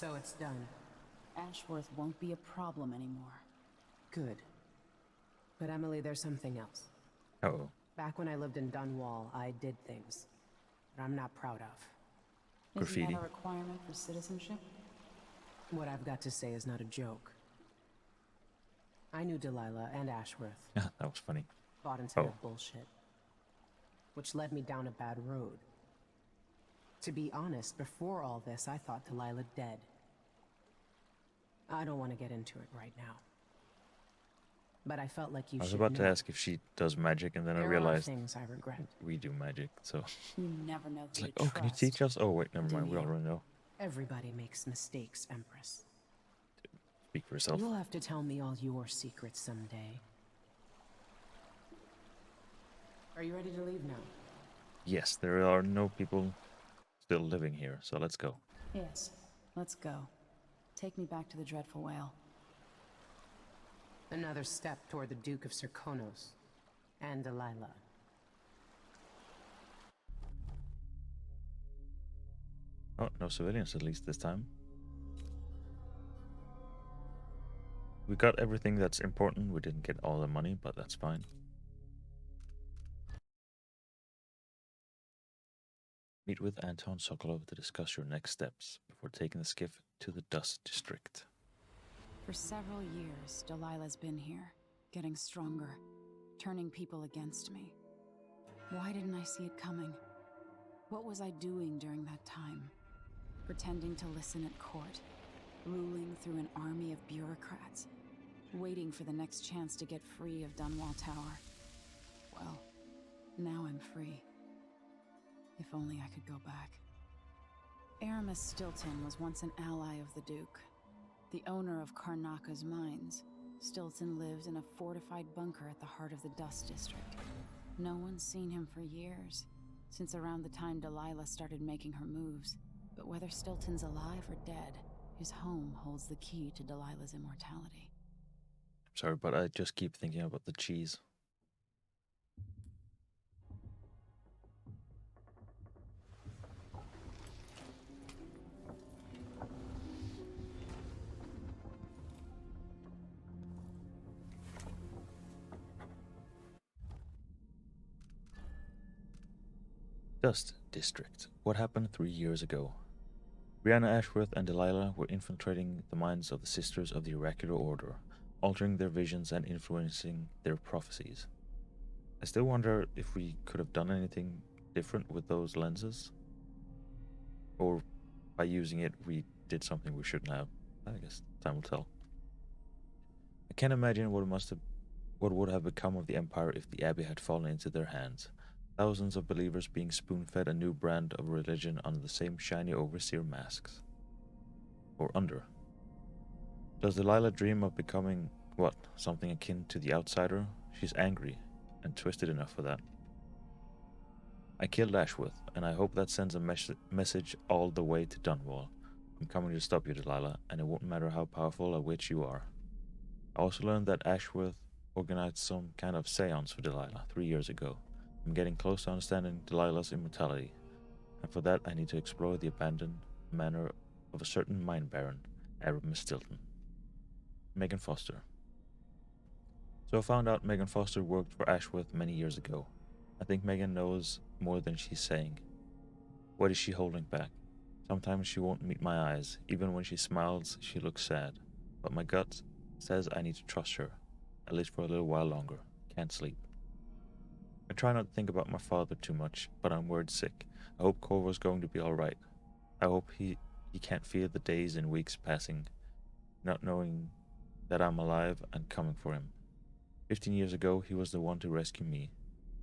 So it's done. Ashworth won't be a problem anymore. Good. But Emily, there's something else. Oh, Back when I lived in Dunwall, I did things that I'm not proud of. graffiti. Isn't that a requirement for citizenship? What I've got to say is not a joke. I knew Delilah and Ashworth Yeah, that was funny. bought into Oh. their bullshit, which led me down a bad road. To be honest, before all this, I thought Delilah dead. I don't want to get into it right now. But I felt like you I was should about to know. ask if she does magic, and then I There are realized things I regret. we do magic. So You never know it's who like, to oh, can you trust. teach us? Oh, wait, never do mind. We you? already know. Everybody makes mistakes, Empress. Speak for yourself. You'll have to tell me all your secrets someday. Are you ready to leave now? Yes, there are no people still living here, so let's go. Yes, let's go. Take me back to the Dreadful Whale. Another step toward the Duke of Serkonos and Delilah. Oh, no civilians at least this time. We got everything that's important. We didn't get all the money, but that's fine. Meet with Anton Sokolov to discuss your next steps before taking the skiff to the Dust District. For several years, Delilah's been here, getting stronger, turning people against me. Why didn't I see it coming? What was I doing during that time? Pretending to listen at court, ruling through an army of bureaucrats, waiting for the next chance to get free of Dunwall Tower. Well, now I'm free. If only I could go back. Aramis Stilton was once an ally of the Duke. The owner of Karnaka's mines, Stilton lived in a fortified bunker at the heart of the Dust District. No one's seen him for years, since around the time Delilah started making her moves. But whether Stilton's alive or dead, his home holds the key to Delilah's immortality. Sorry, but I just keep thinking about the cheese. Dust District. What happened 3 years ago? Brianna Ashworth and Delilah were infiltrating the minds of the Sisters of the Oracular Order, altering their visions and influencing their prophecies. I still wonder if we could have done anything different with those lenses. Or by using it, we did something we shouldn't have. I guess time will tell. I can't imagine what would have become of the Empire if the Abbey had fallen into their hands. Thousands of believers being spoon-fed a new brand of religion under the same shiny overseer masks. Or under. Does Delilah dream of becoming, what, something akin to the outsider? She's angry, and twisted enough for that. I killed Ashworth, and I hope that sends a message all the way to Dunwall. I'm coming to stop you, Delilah, and it won't matter how powerful a witch you are. I also learned that Ashworth organized some kind of seance for Delilah 3 years ago. I'm getting close to understanding Delilah's immortality, and for that I need to explore the abandoned manor of a certain mine baron, Aramis Stilton. Megan Foster. So I found out Megan Foster worked for Ashworth many years ago. I think Megan knows more than she's saying. What is she holding back? Sometimes she won't meet my eyes. Even when she smiles, she looks sad. But my gut says I need to trust her, at least for a little while longer. Can't sleep. I try not to think about my father too much, but I'm worried sick. I hope Corvo's going to be alright. I hope he can't feel the days and weeks passing, not knowing that I'm alive and coming for him. 15 years ago, he was the one to rescue me.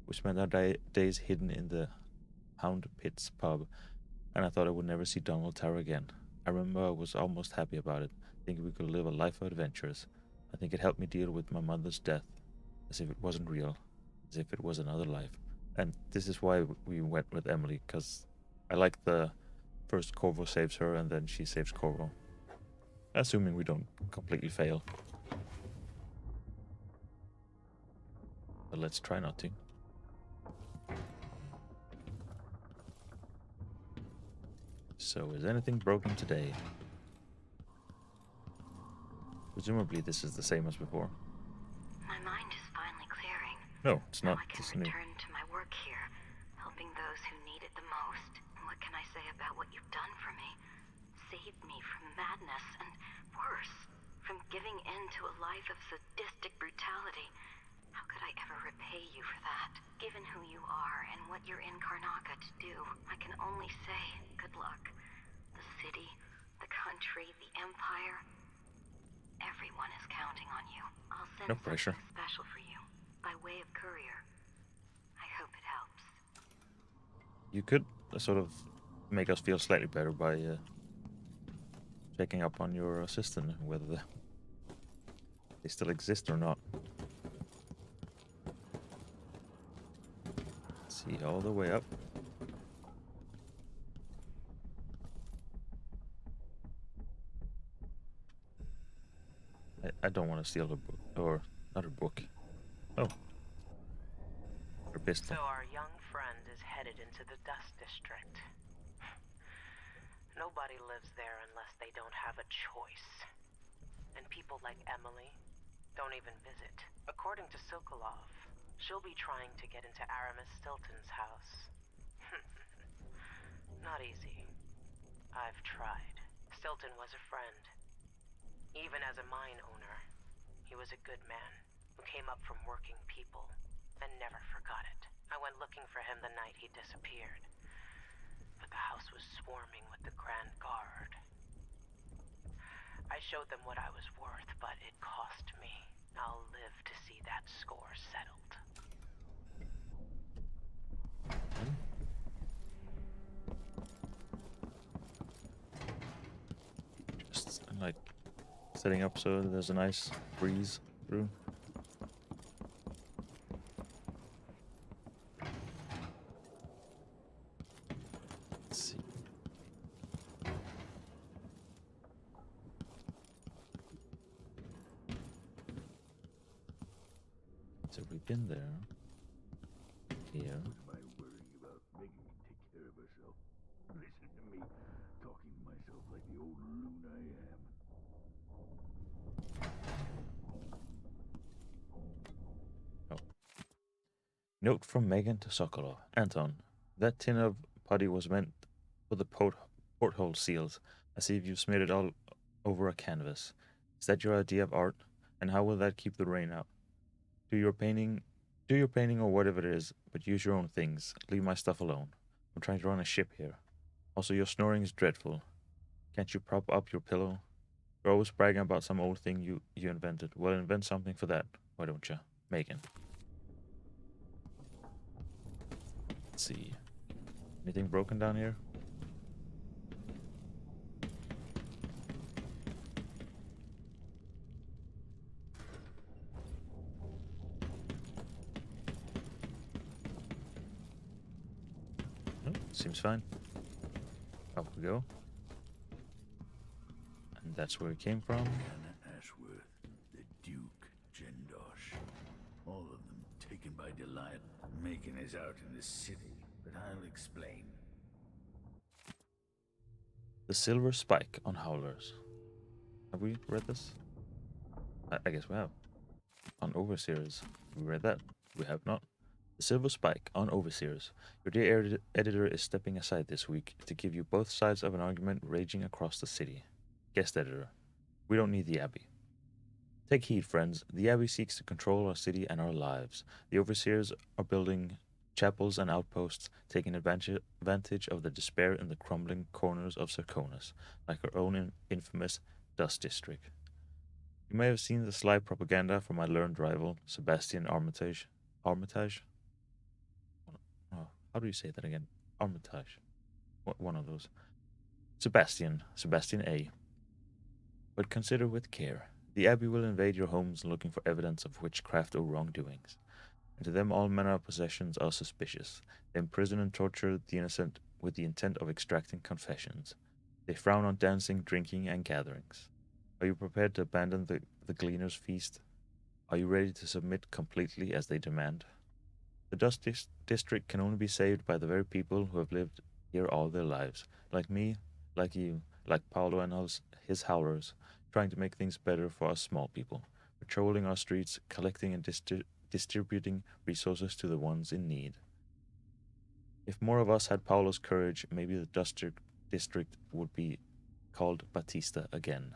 We spent our days hidden in the Hound Pits pub, and I thought I would never see Dunwall Tower again. I remember I was almost happy about it, thinking we could live a life of adventures. I think it helped me deal with my mother's death, as if it wasn't real, as if it was another life. And this is why we went with Emily, because I like the first Corvo saves her and then she saves Corvo. Assuming we don't completely fail. But let's try not to. So, is anything broken today? Presumably this is the same as before. My mind is finally clearing. No, it's Now not. I can It's new. return to my work here, helping those who need it the most. And what can I say about what you've done for me? Saved me from madness and, worse, from giving in to a life of sadistic brutality. How could I ever repay you for that? Given who you are and what you're in Karnaca to do, I can only say good luck. The city, the country, the empire, everyone is counting on you. I'll send No pressure. something special for you, by way of courier. I hope it helps. You could sort of make us feel slightly better by checking up on your assistant, whether they still exist or not. Let's see, all the way up. I don't want to steal the book, or not a book. Oh. Her pistol. So our young friend is headed into the Dust District. Nobody lives there unless they don't have a choice. And people like Emily don't even visit. According to Sokolov, she'll be trying to get into Aramis Stilton's house. Not easy. I've tried. Stilton was a friend. Even as a mine owner, he was a good man who came up from working people and never forgot it. I went looking for him the night he disappeared, but the house was swarming with the Grand Guard. I showed them what I was worth, but it cost me. I'll live to see that score settled. Just like setting up so there's a nice breeze through. Let's see. So we've been there. Here. What's my worrying about making me take care of herself? Listen to me, talking to myself like the old loon I am. Note from Megan to Sokolov. Anton, that tin of putty was meant for the porthole seals. I see you've smeared it all over a canvas. Is that your idea of art? And how will that keep the rain out? Do your painting or whatever it is, but use your own things. Leave my stuff alone. I'm trying to run a ship here. Also, your snoring is dreadful. Can't you prop up your pillow? You're always bragging about some old thing you invented. Well, invent something for that. Why don't you? Megan. Let's see. Anything broken down here? Oh, seems fine. Up we go. And that's where we came from. Anna Ashworth, the Duke, Jendosh. All of them taken by Delilah. Macon is out in the city, but I'll explain. The Silver Spike on Howlers. Have we read this? I guess we have. On Overseers. We read that. We have not. The Silver Spike on Overseers. Your dear editor is stepping aside this week to give you both sides of an argument raging across the city. Guest editor. We don't need the Abbey. Take heed, friends. The Abbey seeks to control our city and our lives. The Overseers are building chapels and outposts, taking advantage of the despair in the crumbling corners of Serconis, like our own infamous Dust District. You may have seen the sly propaganda from my learned rival, Sebastian Armitage. Armitage? Oh, how do you say that again? Armitage. One of those. Sebastian A. But consider with care. The Abbey will invade your homes looking for evidence of witchcraft or wrongdoings. And to them all manner of possessions are suspicious. They imprison and torture the innocent with the intent of extracting confessions. They frown on dancing, drinking, and gatherings. Are you prepared to abandon the Gleaner's feast? Are you ready to submit completely as they demand? The Dust District can only be saved by the very people who have lived here all their lives. Like me, like you, like Paolo and his howlers. trying to make things better for us small people, patrolling our streets, collecting and distributing resources to the ones in need. If more of us had Paolo's courage, maybe the district would be called Batista again.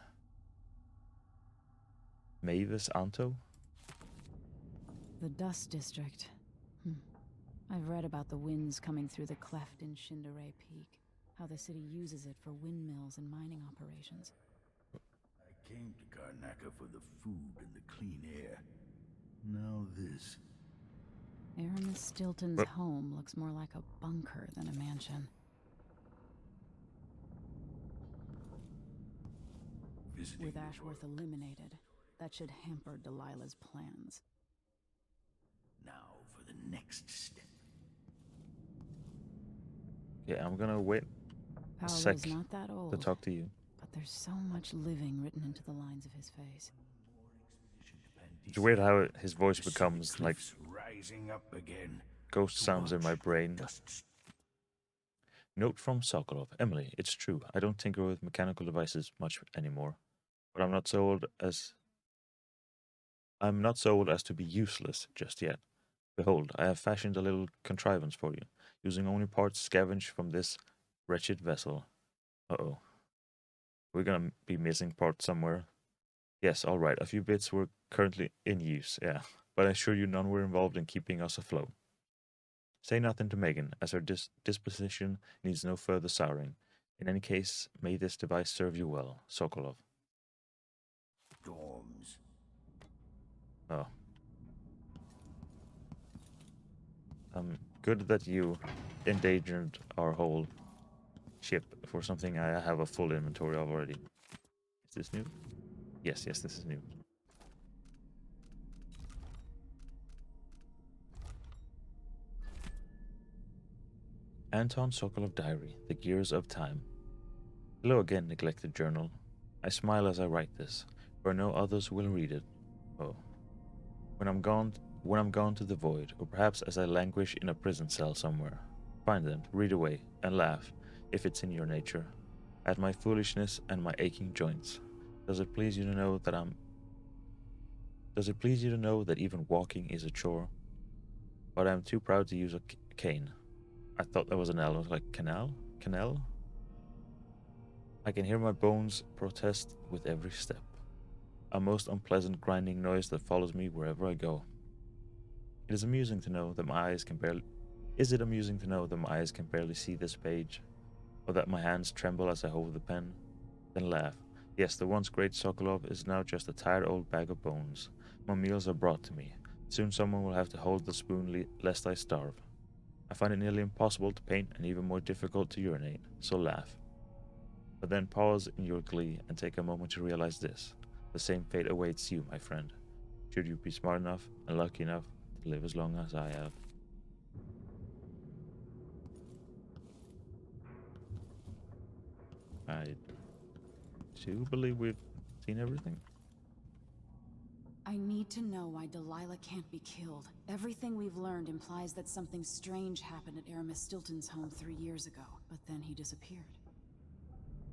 Mavis Anto? The Dust District. I've read about the winds coming through the cleft in Shindaray Peak, how the city uses it for windmills and mining operations. I came to Karnaca for the food and the clean air. Now this. Aramis Stilton's home looks more like a bunker than a mansion. With Ashworth eliminated, that should hamper Delilah's plans. Now for the next step. Yeah, I'm gonna wait a Paolo's sec not that old, to talk to you. but there's so much living written into the lines of his face. It's weird how his voice becomes like Rising up again. ghost sounds in my brain. Dust. Note from Sokolov. Emily, it's true. I don't tinker with mechanical devices much anymore. But I'm not so old as to be useless just yet. Behold, I have fashioned a little contrivance for you, using only parts scavenged from this wretched vessel. Uh-oh. We're gonna be missing parts somewhere. Yes, all right. A few bits were currently in use, yeah. But I assure you none were involved in keeping us afloat. Say nothing to Megan, as her disposition needs no further souring. In any case, may this device serve you well, Sokolov. Storms. Oh. Good that you endangered our whole ship for something I have a full inventory of already. Is this new? Yes, this is new. Anton Sokolov Diary, The Gears of Time. Hello again, neglected journal. I smile as I write this, for no others will read it. Oh. When I'm gone to the void, or perhaps as I languish in a prison cell somewhere, find them, read away, and laugh, if it's in your nature, at my foolishness and my aching joints. Does it please you to know that even walking is a chore? But I'm too proud to use a cane. I thought that was an L. I was like, canal? Canal? I can hear my bones protest with every step. A most unpleasant grinding noise that follows me wherever I go. Is it amusing to know that my eyes can barely see this page? Or that my hands tremble as I hold the pen? Then laugh. Yes, the once great Sokolov is now just a tired old bag of bones. My meals are brought to me. Soon someone will have to hold the spoon lest I starve. I find it nearly impossible to paint and even more difficult to urinate, so laugh. But then pause in your glee and take a moment to realize this. The same fate awaits you, my friend, should you be smart enough and lucky enough to live as long as I have. I do believe we've seen everything. I need to know why Delilah can't be killed. Everything we've learned implies that something strange happened at Aramis Stilton's home 3 years ago, but then he disappeared.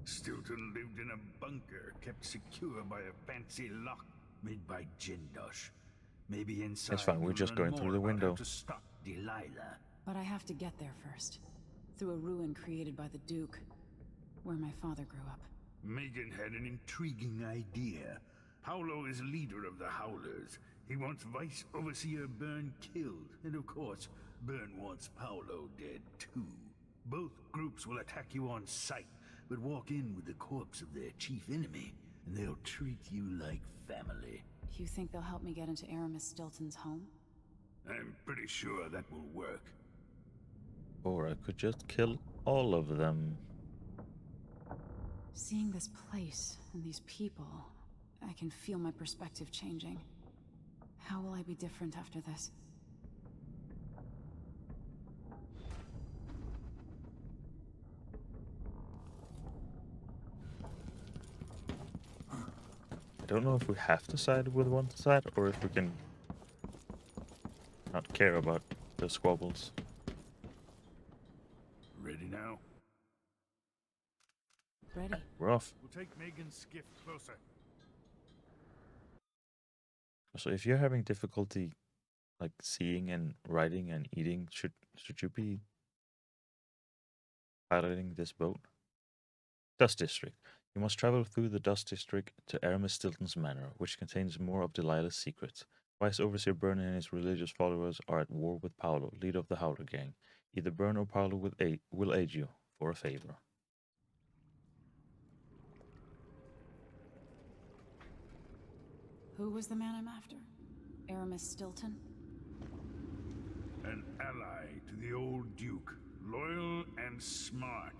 Stilton lived in a bunker kept secure by a fancy lock made by Jindosh. Maybe inside. It's fine, we're just going through the window. To stop Delilah. But I have to get there first. Through a ruin created by the Duke, where my father grew up. Megan had an intriguing idea. Paolo is leader of the Howlers. He wants Vice Overseer Byrne killed. And of course, Byrne wants Paolo dead too. Both groups will attack you on sight, but walk in with the corpse of their chief enemy, and they'll treat you like family. You think they'll help me get into Aramis Stilton's home? I'm pretty sure that will work. Or I could just kill all of them. Seeing this place and these people, I can feel my perspective changing. How will I be different after this? I don't know if we have to side with one side or if we can not care about the squabbles. Ready now? Ready. We're off. We'll take Megan's skiff closer. So if you're having difficulty like seeing and writing and eating, should you be piloting this boat? Dust District. You must travel through the Dust District to Aramis Stilton's manor, which contains more of Delilah's secrets. Vice Overseer Byrne and his religious followers are at war with Paolo, leader of the Howler Gang. Either Byrne or Paolo will aid you for a favor. Who was the man I'm after? Aramis Stilton? An ally to the old Duke, loyal and smart.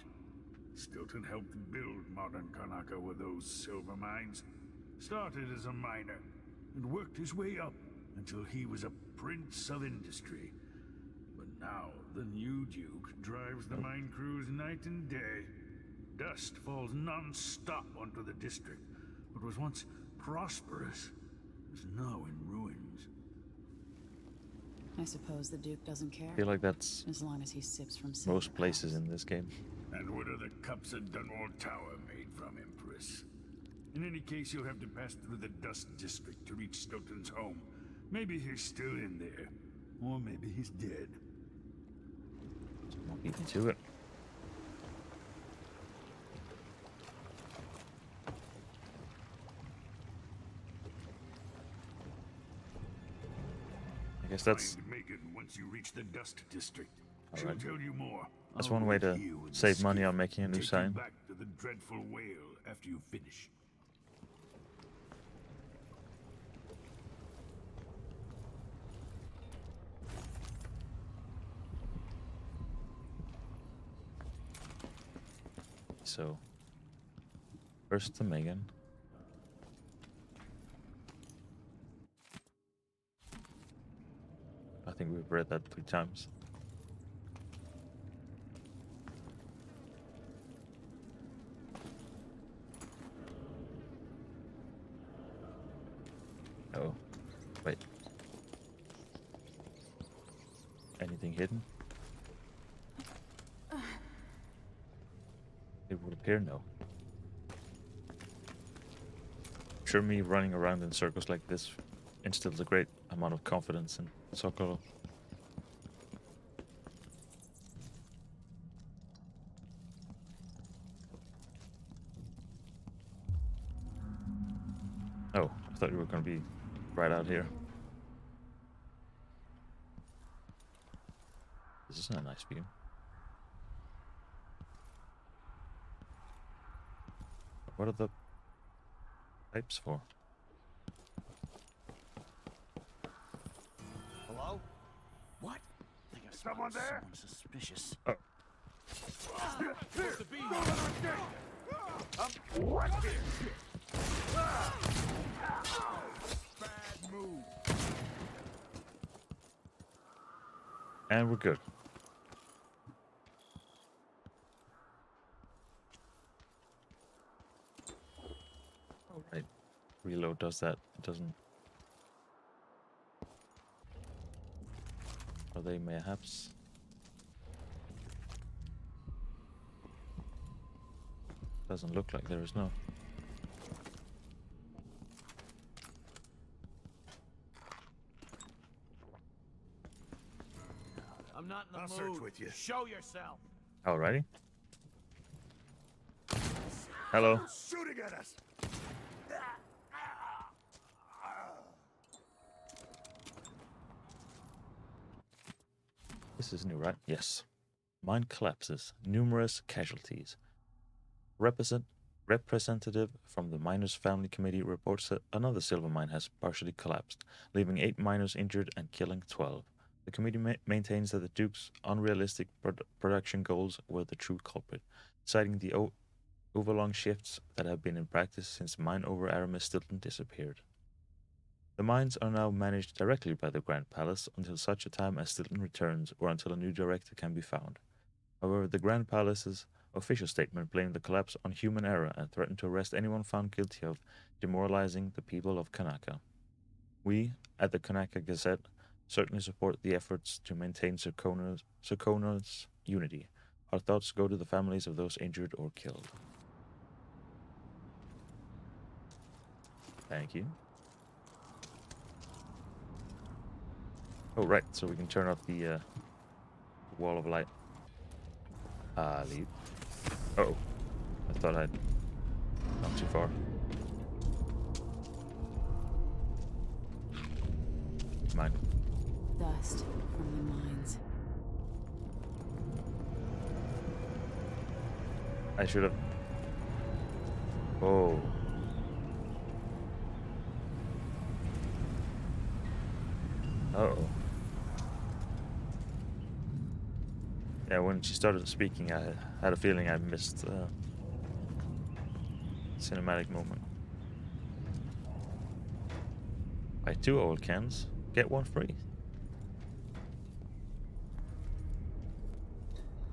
Stilton helped build modern Kanaka with those silver mines. Started as a miner and worked his way up until he was a prince of industry. But now the new Duke drives the mine crews night and day. Dust falls non-stop onto the district. What was once prosperous is now in ruins. I suppose the Duke doesn't care. I feel like that's as long as he sips from silver most places cups. in this game. And what are the cups at Dunwall Tower made from, Empress? In any case, you'll have to pass through the Dust District to reach Stilton's home. Maybe he's still in there. Or maybe he's dead. So we'll beat me to it. I guess that's Find Megan once you reach the Dust District. All She'll right. tell you more. That's I'll one way wait to here with the save money skiff on making a and new take you sign. back to the dreadful whale after you finish. so. First to Megan. I think we've read that 3 times. Oh, wait. Anything hidden? It would appear no. Sure, me running around in circles like this instills a great amount of confidence in Sokolov. Oh, I thought you were going to be right out here. This isn't a nice view. What are the pipes for? Hello? What? I think I someone there? Someone suspicious. Oh. Supposed to be here. I'm right here. Bad move. And we're good. Alright. Reload does that. It doesn't. Are they mayhaps? Doesn't look like there is, no. I'm not in the mood. Search with you. Show yourself. Alrighty. Hello. Shooting at us. This is new, right? Yes. Mine collapses. Numerous casualties. Representative from the Miners' Family Committee reports that another silver mine has partially collapsed, leaving 8 miners injured and killing 12. The committee maintains that the Duke's unrealistic production goals were the true culprit, citing the overlong shifts that have been in practice since mine over Aramis Stilton disappeared. The mines are now managed directly by the Grand Palace until such a time as Stilton returns or until a new director can be found. However, the Grand Palace's official statement blamed the collapse on human error and threatened to arrest anyone found guilty of demoralizing the people of Kanaka. We, at the Kanaka Gazette, certainly support the efforts to maintain Sarkona's unity. Our thoughts go to the families of those injured or killed. Thank you. Oh, right, so we can turn off the wall of light. Leave. Uh-oh. I thought I'd gone too far. Mine. Dust from the mines. I should have... Oh. Uh-oh. Yeah, when she started speaking, I had a feeling I missed cinematic moment. Buy 2 oil cans, get 1 free.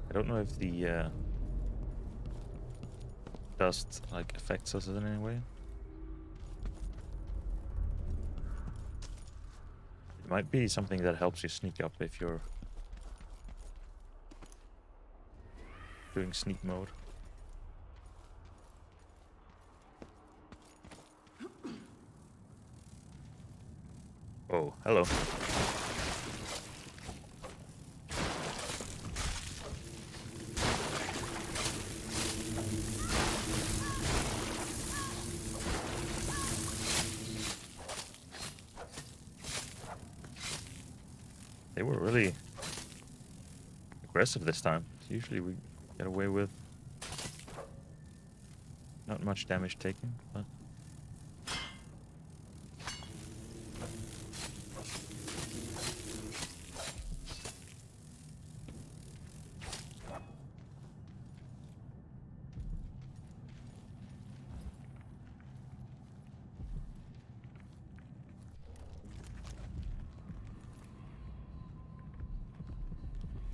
I don't know if the dust like affects us in any way. It might be something that helps you sneak up if you're doing sneak mode. Oh, hello. They were really aggressive this time. Usually we get away with not much damage taken, but...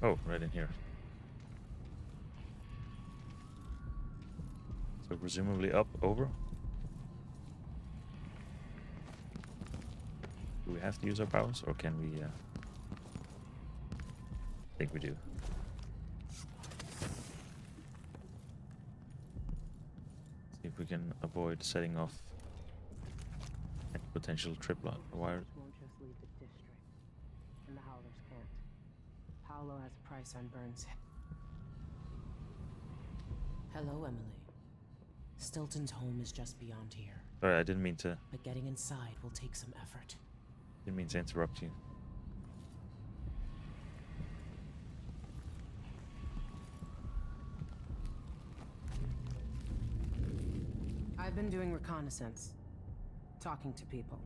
Oh, right in here. So presumably up, over? Do we have to use our powers, or can we... I think we do. See if we can avoid setting off any potential tripwire. Won't just leave the district, and the Howlers can't. Paolo has a price on Burns. Hello, Emily. Stilton's home is just beyond here, Sorry, I didn't mean to but getting inside will take some effort. interrupt you. I've been doing reconnaissance, talking to people.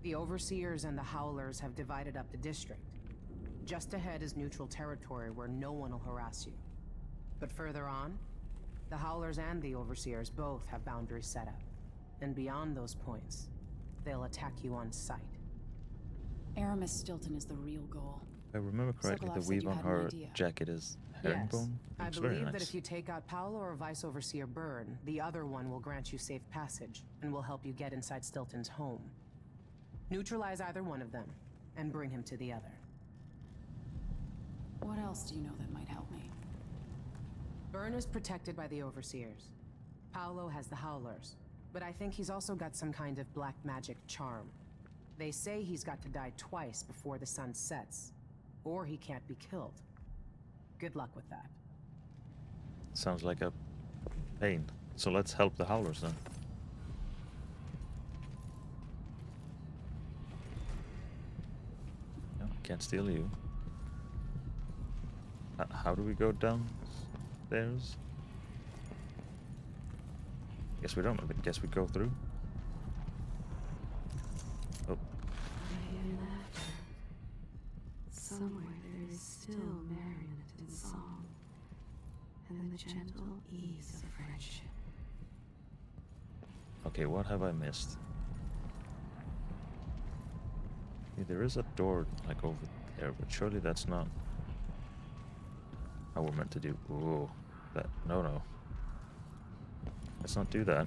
The Overseers and the Howlers have divided up the district. Just ahead is neutral territory where no one will harass you. But further on, the Howlers and the Overseers both have boundaries set up. And beyond those points, they'll attack you on sight. Aramis Stilton is the real goal. If I remember correctly, Sokolov the said weave you on had an her idea. jacket is Yes, herringbone. I Looks very believe nice. that if you take out Paolo or Vice Overseer Byrne, the other one will grant you safe passage and will help you get inside Stilton's home. Neutralize either one of them and bring him to the other. What else do you know that might help me? Byrne is protected by the Overseers. Paolo has the Howlers, but I think he's also got some kind of black magic charm. They say he's got to die twice before the sun sets, or he can't be killed. Good luck with that. Sounds like a pain. So let's help the Howlers then. No, can't steal you. How do we go downstairs? Guess we don't. I guess we go through. Oh. Somewhere there is still merriment and song, and the gentle ease of friendship. Okay, what have I missed? Yeah, there is a door like over there, but surely that's not how we're meant to do. Ooh, that no. Let's not do that.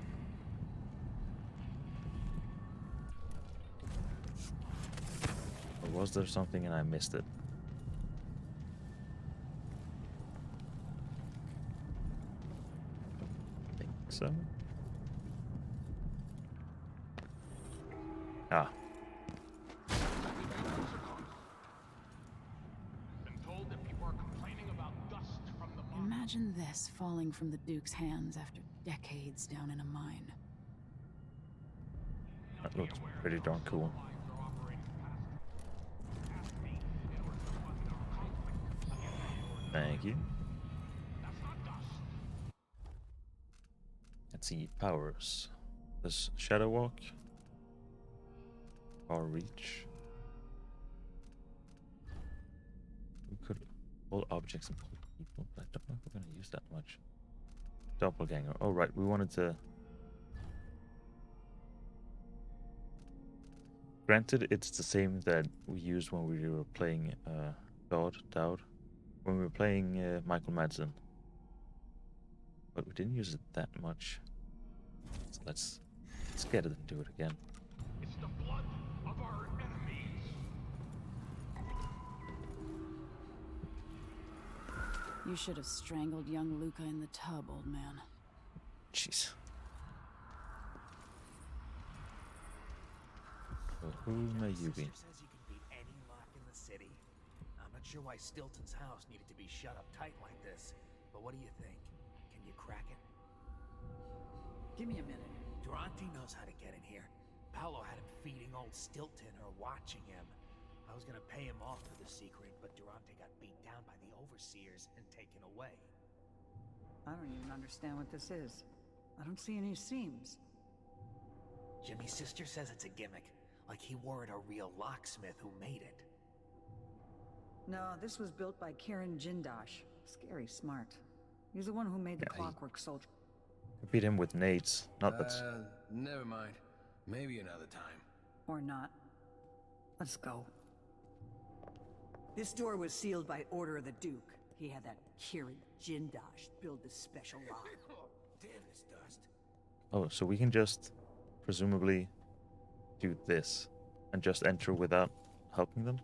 Or was there something and I missed it? I think so. Ah. Imagine this falling from the Duke's hands after decades down in a mine. That looks pretty darn cool. Thank you. Let's see, powers. There's Shadow Walk. Far Reach. We could hold objects and pull people, but I don't know if we're going to use that much. Doppelganger. Oh, right, we wanted to... Granted, it's the same that we used when we were playing Dowd, when we were playing Michael Madsen. But we didn't use it that much. So let's get it and do it again. It's the blood of our enemies. You should have strangled young Luca in the tub, old man. Jeez. So who may you be? Sister says you can beat any lock in the city. I'm not sure why Stilton's house needed to be shut up tight like this, but what do you think? Can you crack it? Give me a minute. Durante knows how to get in here. Paolo had him feeding old Stilton or watching him. I was gonna pay him off for the secret, but Durante got beat down by the overseers and taken away. I don't even understand what this is. I don't see any seams. Jimmy's sister says it's a gimmick, like he weren't a real locksmith who made it. No, this was built by Karen Jindosh. Scary smart. He's the one who made the clockwork soldier. Beat him with nades, not that. Never mind. Maybe another time. Or not. Let's go. This door was sealed by order of the Duke. He had that Kieran Jindosh build this special lock. Damn this dust. Oh, so we can just presumably do this and just enter without helping them?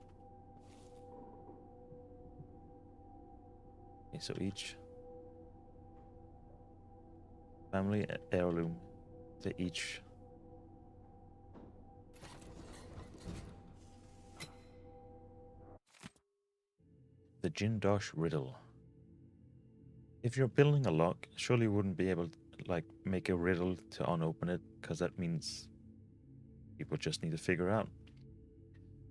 Okay, so each family heirloom, they each the Jindosh riddle. If you're building a lock, surely you wouldn't be able to like make a riddle to unopen it, because that means people just need to figure out.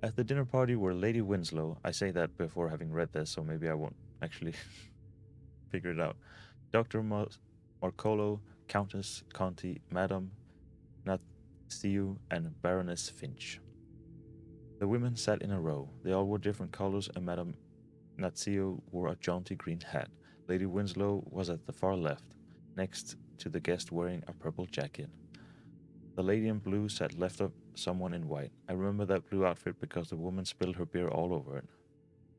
At the dinner party were Lady Winslow, I say that before having read this, so maybe I won't actually figure it out. Dr. Marcolo, Countess Conti, Madame Natsiu, and Baroness Finch. The women sat in a row. They all wore different colors, and Madame Natsiu wore a jaunty green hat. Lady Winslow was at the far left, next to the guest wearing a purple jacket. The lady in blue sat left of someone in white. I remember that blue outfit because the woman spilled her beer all over it.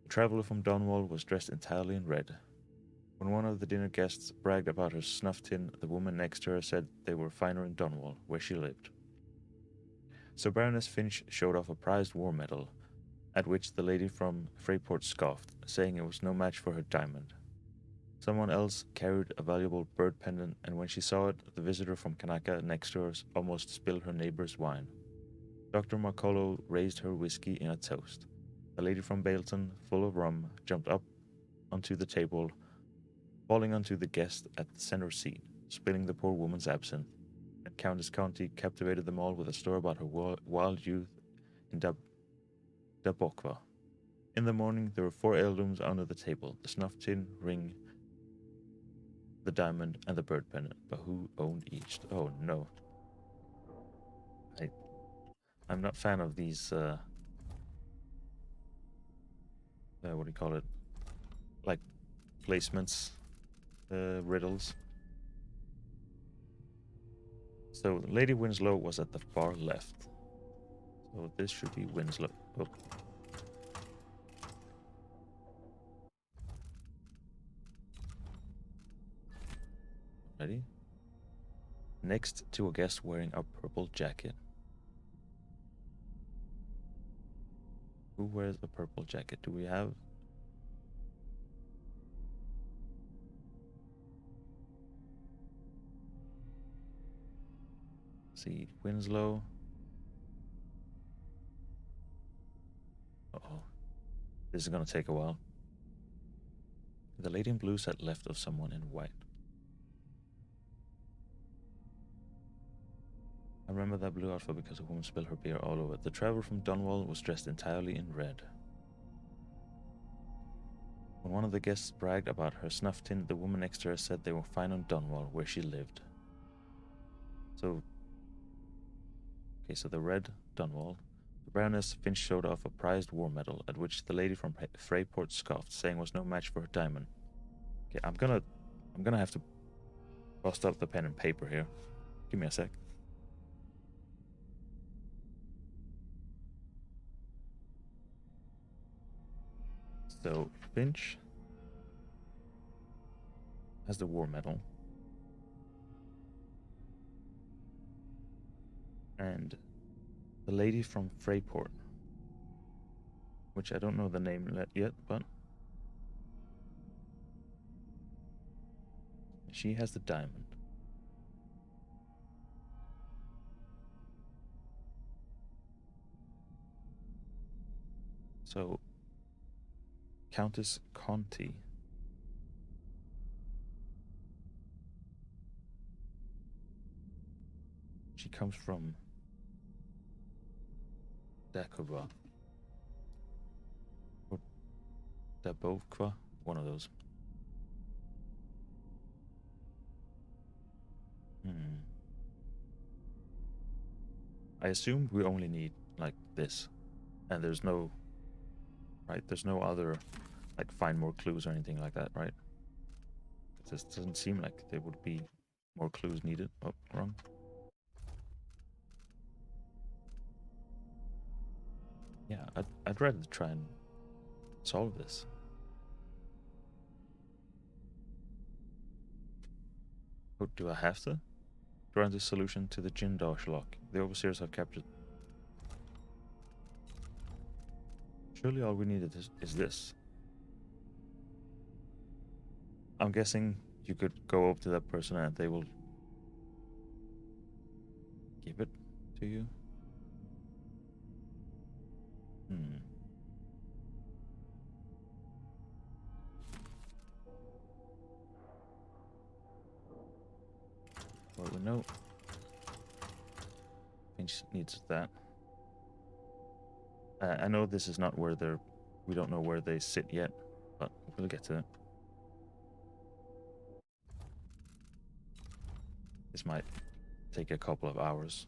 The traveler from Dunwall was dressed entirely in red. When one of the dinner guests bragged about her snuff tin, the woman next to her said they were finer in Dunwall, where she lived. So Baroness Finch showed off a prized war medal, at which the lady from Freyport scoffed, saying it was no match for her diamond. Someone else carried a valuable bird pendant, and when she saw it, the visitor from Kanaka next to her almost spilled her neighbor's wine. Dr. Marcolo raised her whiskey in a toast. The lady from Bailton, full of rum, jumped up onto the table, falling onto the guest at the center seat, spilling the poor woman's absinthe. And Countess Conti captivated them all with a story about her wild youth in Dabokva. In the morning, there were 4 heirlooms under the table: the snuff tin, ring, the diamond, and the bird pendant. But who owned each? Oh no. I'm not a fan of these, what do you call it? Like, placements, riddles. So, Lady Winslow was at the far left. So this should be Winslow. Oh. Ready? Next to a guest wearing a purple jacket. Who wears a purple jacket? Do we have? Let's see, Winslow. Uh-oh. This is gonna take a while. The lady in blue sat left of someone in white. I remember that blue outfit because a woman spilled her beer all over it. The traveler from Dunwall was dressed entirely in red. When one of the guests bragged about her snuff tin, the woman next to her said they were fine on Dunwall, where she lived. So, okay, so the red Dunwall. The Baroness Finch showed off a prized war medal, at which the lady from Freyport scoffed, saying was no match for her diamond. Okay, I'm gonna have to bust up the pen and paper here. Give me a sec. So, Finch has the war medal. And the lady from Freyport, which I don't know the name yet, but she has the diamond. So, Countess Conti. She comes from Dakova. Or Dabovkva, one of those. I assume we only need, like, this. And there's no... Right, there's no other, like, find more clues or anything like that, right? It just doesn't seem like there would be more clues needed. Oh, wrong. Yeah, I'd rather try and solve this. Oh, do I have to? Grant the solution to the Jindosh lock. The overseers have captured. Surely all we needed is this. I'm guessing you could go up to that person and they will give it to you. Well, we know Finch needs that. I know this is not where they're... We don't know where they sit yet, but we'll get to it. This might take a couple of hours.